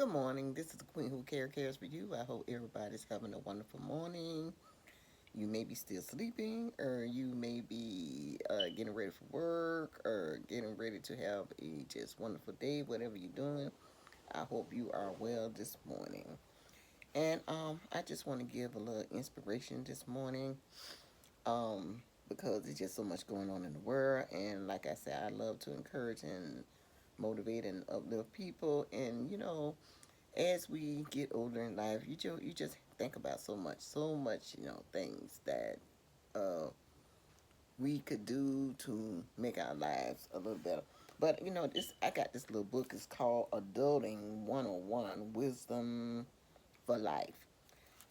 Good morning. This is the Queen who cares for you. I hope everybody's having a wonderful morning. You may be still sleeping, or you may be getting ready for work, or getting ready to have a just wonderful day. Whatever you're doing, I hope you are well this morning. And I just want to give a little inspiration this morning, because there's just so much going on in the world. And like I said, I love to encourage and motivate and uplift people. And as we get older in life, you just think about so much, things that uh, we could do to make our lives a little better. But this I got this little book. It's called Adulting 101: Wisdom for Life,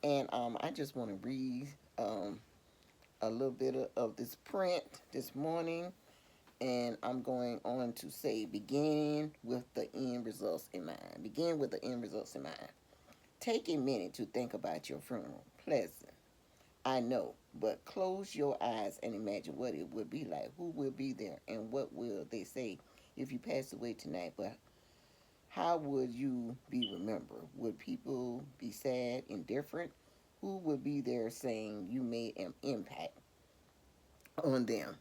and I just want to read a little bit of this print this morning. And I'm going on to say, begin with the end results in mind. Begin with the end results in mind. Take a minute to think about your funeral. Pleasant, I know, but close your eyes and imagine what it would be like. Who will be there and what will they say if you pass away tonight? But how would you be remembered? Would people be sad, indifferent? Who would be there saying you made an impact on them?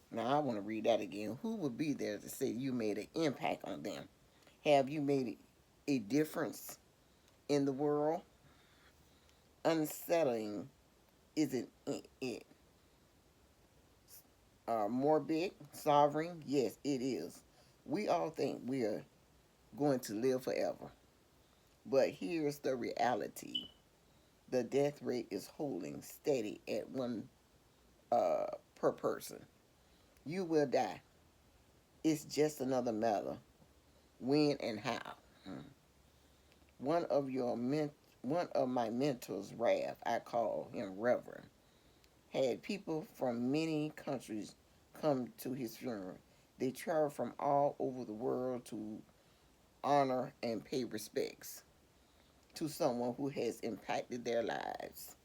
Now, I want to read that again. Who would be there to say you made an impact on them? Have you made a difference in the world? Unsettling, isn't it? Morbid, sovereign, yes, it is. We all think we are going to live forever. But here's the reality: the death rate is holding steady at one per person. You will die. It's just another matter when and how. Hmm. One of your men, one of my mentors, Raph, I call him Reverend, had people from many countries come to his funeral. They traveled from all over the world to honor and pay respects to someone who has impacted their lives.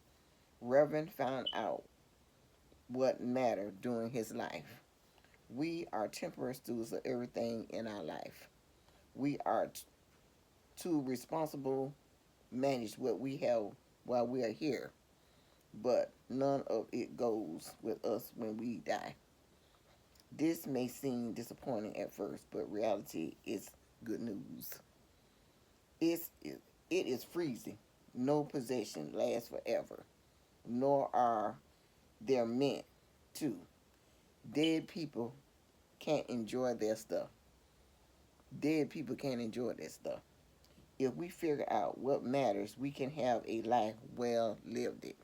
Reverend found out what mattered during his life. We are temporary stewards of everything in our life. We are to responsible manage what we have while we are here, but none of it goes with us when we die. This may seem disappointing at first, but reality is good news. It is freezing. No possession lasts forever, nor are they meant to. Dead people can't enjoy their stuff. Dead people can't enjoy their stuff. If we figure out what matters, we can have a life well lived. It.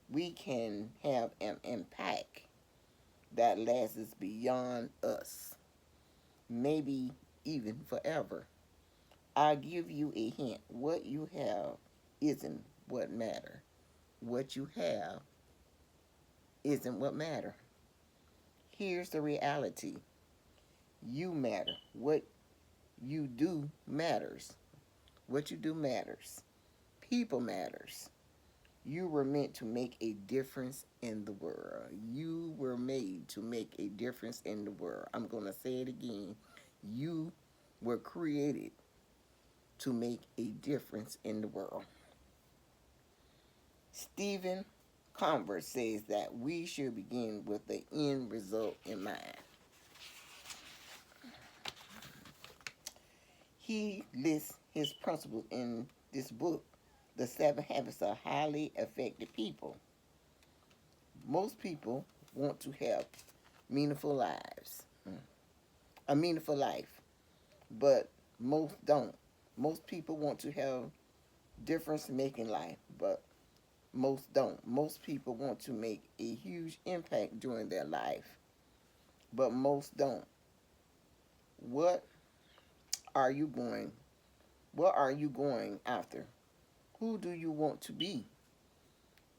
We can have an impact that lasts beyond us, maybe even forever. I'll give you a hint. What you have isn't what matter. What you have isn't what matter. Here's the reality. You matter. What you do matters. What you do matters. People matters. You were meant to make a difference in the world. You were made to make a difference in the world. I'm going to say it again. You were created to make a difference in the world. Stephen Converse says that we should begin with the end result in mind. He lists his principles in this book, The Seven Habits of Highly Effective People. Most people want to have meaningful lives, a meaningful life, but most don't. Most people want to have difference making life, but most don't. Most people want to make a huge impact during their life, but most don't. What are you going? What are you going after? Who do you want to be?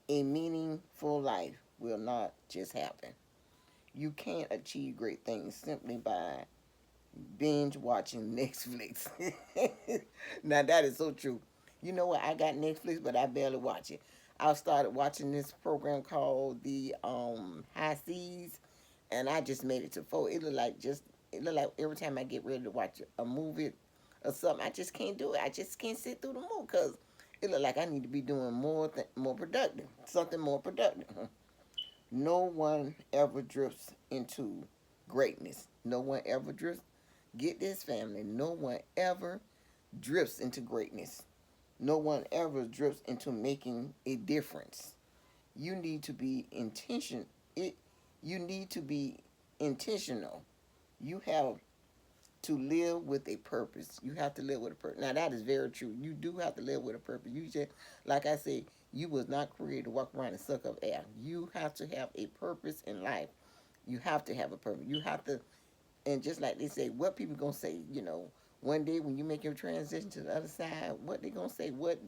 A meaningful life will not just happen. You can't achieve great things simply by binge watching Netflix. Now that is so true. You know what? I got Netflix, but I barely watch it. I started watching this program called the High Seas, and I just made it to four. It looked like every time I get ready to watch a movie, or something. I just can't do it. I just can't sit through the movie because it look like I need to be doing more productive, something more productive. No one ever drifts into greatness. No one ever drifts. Get this, family. No one ever drifts into greatness. No one ever drifts into making a difference. You need to be intention. It. You need to be intentional. You have to live with a purpose. You have to live with a purpose. Now that is very true. You do have to live with a purpose. You just, like I say, you was not created to walk around and suck up air. You have to have a purpose in life. You have to have a purpose. You have to, and just like they say, what people gonna say, one day when you make your transition to the other side, what they gonna say? What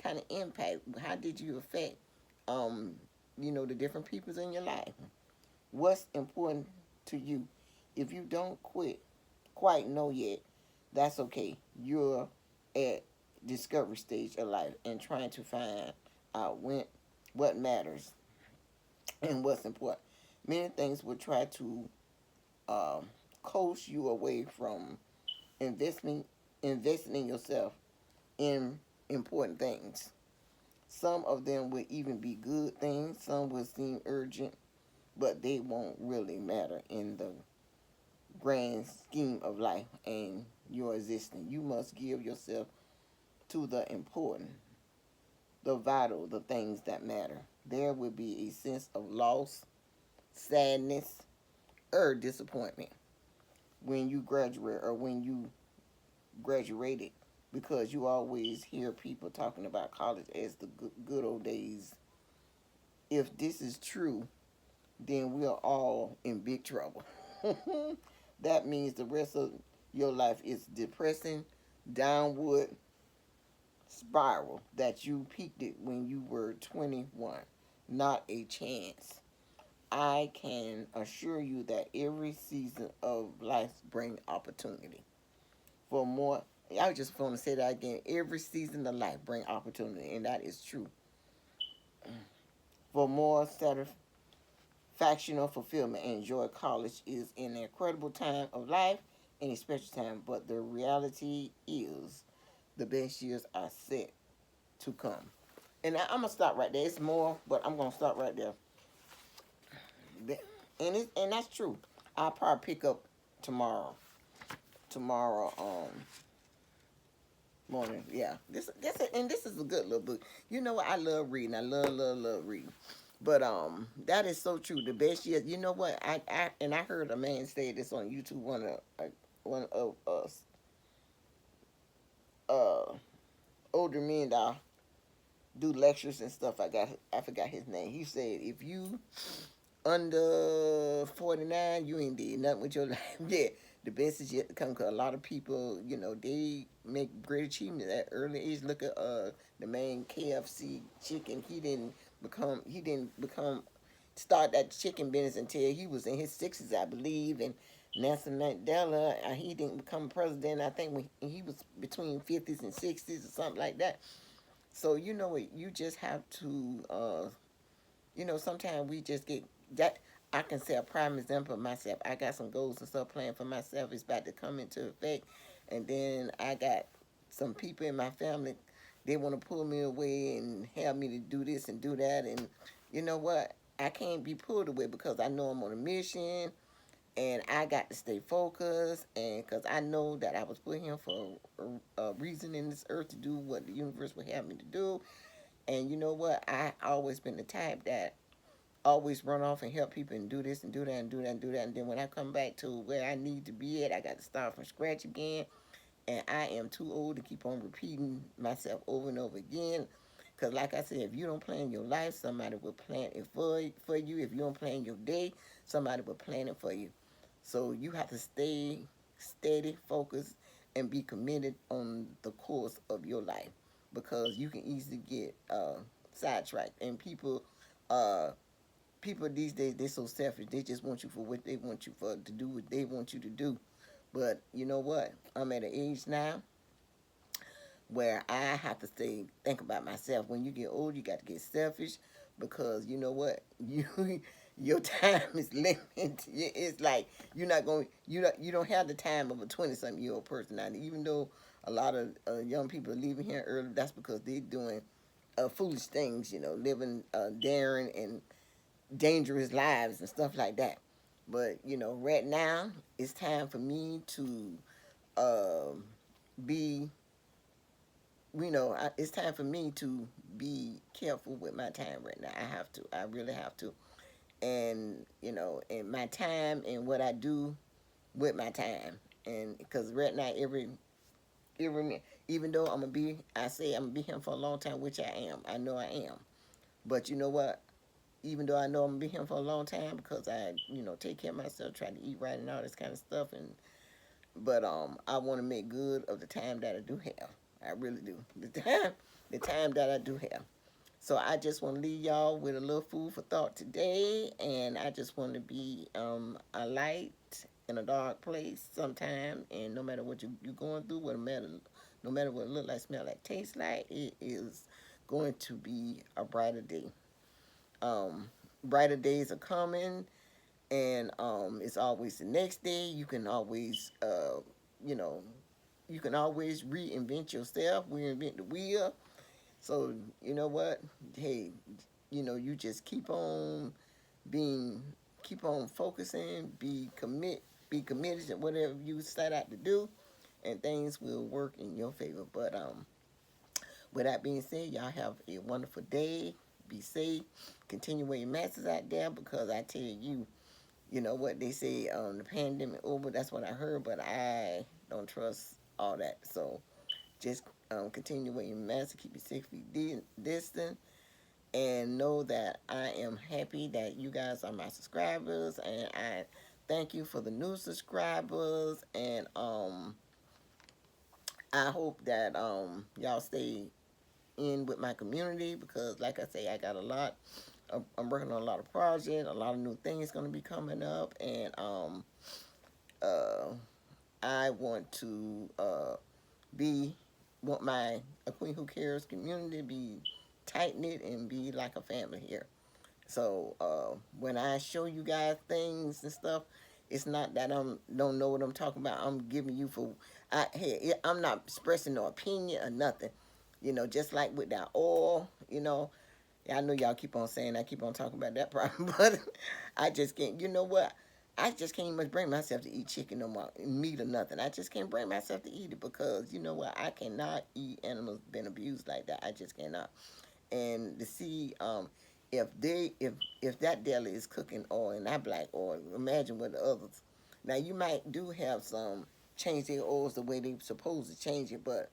kind of impact? How did you affect, um, the different peoples in your life? What's important to you? If you don't quite know yet, that's okay. You're at discovery stage of life and trying to find out what matters and what's important. Many things will try to um, coast you away from investing investing in yourself in important things. Some of them will even be good things. Some will seem urgent, but they won't really matter in the grand scheme of life and your existence. You must give yourself to the important, the vital, the things that matter. There will be a sense of loss, sadness, or disappointment when you graduate or when you graduated because you always hear people talking about college as the good old days. If this is true, then we are all in big trouble. That means the rest of your life is depressing, downward spiral that you peaked it when you were 21. Not a chance. I can assure you that every season of life brings opportunity. For more, I just want to say that again. Every season of life brings opportunity, and that is true. For more satisfaction or fulfillment and joy, college is an incredible time of life and a special time. But the reality is, the best years are set to come. And I'm gonna stop right there. It's more, but I'm gonna stop right there. And that's true. I'll probably pick up tomorrow. Tomorrow, morning. Yeah. This is a good little book. You know what? I love reading. I love reading. But that is so true. The best years. You know what? I heard a man say this on YouTube. One of us uh older men that do lectures and stuff. I forgot his name. He said if you under 49, you ain't did nothing with your life. Yeah, the best is yet to come. Cause a lot of people, they make great achievements at early age. Look at the main KFC chicken. He didn't become start that chicken business until he was in his 60s, I believe. And Nelson Mandela, he didn't become president. I think when he was between 50s and 60s or something like that. So you know what, you just have to sometimes we just get that. I can say a prime example of myself. I got some goals and stuff planned for myself. It's about to come into effect. And then I got some people in my family, they want to pull me away and have me to do this and do that. And you know what? I can't be pulled away because I know I'm on a mission and I got to stay focused. And because I know that I was put here for a reason in this earth to do what the universe would have me to do. And you know what? I always been the type that always run off and help people and do this and do that and do that and do that. And then when I come back to where I need to be at, I got to start from scratch again. And I am too old to keep on repeating myself over and over again. Because like I said, if you don't plan your life, somebody will plan it for you. If you don't plan your day, somebody will plan it for you. So you have to stay steady, focused, and be committed on the course of your life. Because you can easily get sidetracked. And uh, people these days, they're so selfish. They just want you for what they want you for to do what they want you to do. But you know what? I'm at an age now where I have to think about myself. When you get old, you got to get selfish because you know what? You your time is limited. It's like you don't have the time of a 20-something-year-old person now. Even though a lot of young people are leaving here early, that's because they're doing foolish things, living daring and dangerous lives and stuff like that. But right now it's time for me to um, be, it's time for me to be careful with my time right now. I have to. I really have to. And and my time and what I do with my time. And because right now, even though I say I'm gonna be here for a long time, which I am. I know I am. But you know what? Even though I know I'm gonna be here for a long time, because I, take care of myself, try to eat right and all this kind of stuff, and but I want to make good of the time that I do have. I really do. The time that I do have. So I just want to leave y'all with a little food for thought today, and I just want to be a light in a dark place sometime. And no matter what you're going through, no matter what it look like, smell like, taste like, it is going to be a brighter day. Um, Brighter days are coming, and it's always the next day. You know, you can always reinvent yourself, reinvent the wheel. So you know what? Hey, you just being, keep on focusing, be committed to whatever you set out to do, and things will work in your favor. But with that being said, y'all have a wonderful day. Be safe. Continue wearing your masks out there, because I tell you, you know what they say, the pandemic over. That's what I heard, but I don't trust all that. So just continue wearing your mask, keep your 6 feet distant, and know that I am happy that you guys are my subscribers, and I thank you for the new subscribers, and I hope that y'all stay in with my community, because like I say, I got a lot. I'm working on a lot of projects, a lot of new things going to be coming up, and uh, I be want my A Queen Who Cares community be tight knit and be like a family here. So when I show you guys things and stuff, it's not that don't know what I'm talking about. I'm giving you I'm not expressing no opinion or nothing. Just like with that oil, yeah, I know y'all keep on saying I keep on talking about that problem, but I just can't. You know what? I just can't even bring myself to eat chicken no more, meat or nothing. I just can't bring myself to eat it, because you know what? I cannot eat animals been abused like that. I just cannot. And to see if that deli is cooking oil and that black oil, imagine what the others. Now you might do have some change their oils the way they supposed to change it, but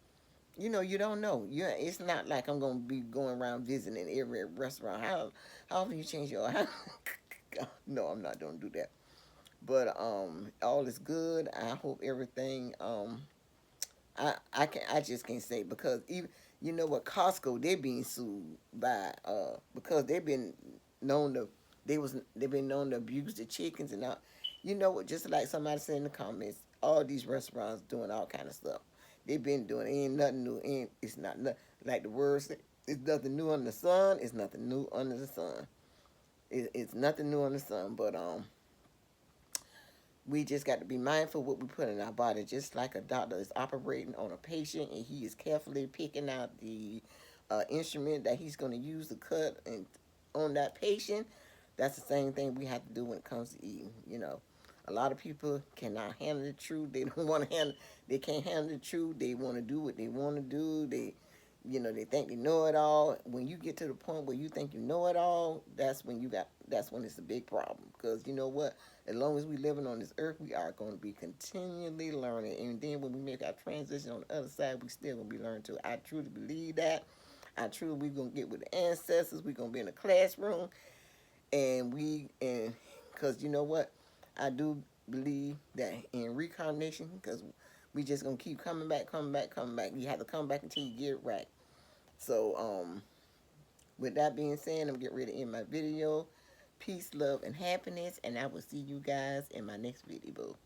you don't know. It's not like I'm gonna be going around visiting every restaurant. How often you change your oil? No, I'm not gonna do that. But all is good. I hope everything I just can't say, because even what, Costco, they're being sued by because they've been known to abuse the chickens and all. You know what, just like somebody said in the comments, all these restaurants doing all kind of stuff. They've been doing it. Ain't nothing new. It's not like the word said, it's nothing new under the sun. It's nothing new under the sun. It's nothing new under the sun. But we just got to be mindful what we put in our body. Just like a doctor is operating on a patient, and he is carefully picking out the instrument that he's going to use to cut and on that patient. That's the same thing we have to do when it comes to eating. A lot of people cannot handle the truth. They don't want to handle. They can't handle the truth. They want to do what they want to do. They think they know it all. When you get to the point where you think you know it all, that's when it's a big problem. Because you know what? As long as we living on this earth, we are going to be continually learning. And then when we make our transition on the other side, we still going to be learning too. I truly believe that. I truly we going to get with the ancestors. We going to be in a classroom. And because you know what? I do believe that in reincarnation, because we just going to keep coming back, coming back, coming back. You have to come back until you get it right. So, with that being said, I'm getting ready to end my video. Peace, love, and happiness, and I will see you guys in my next video.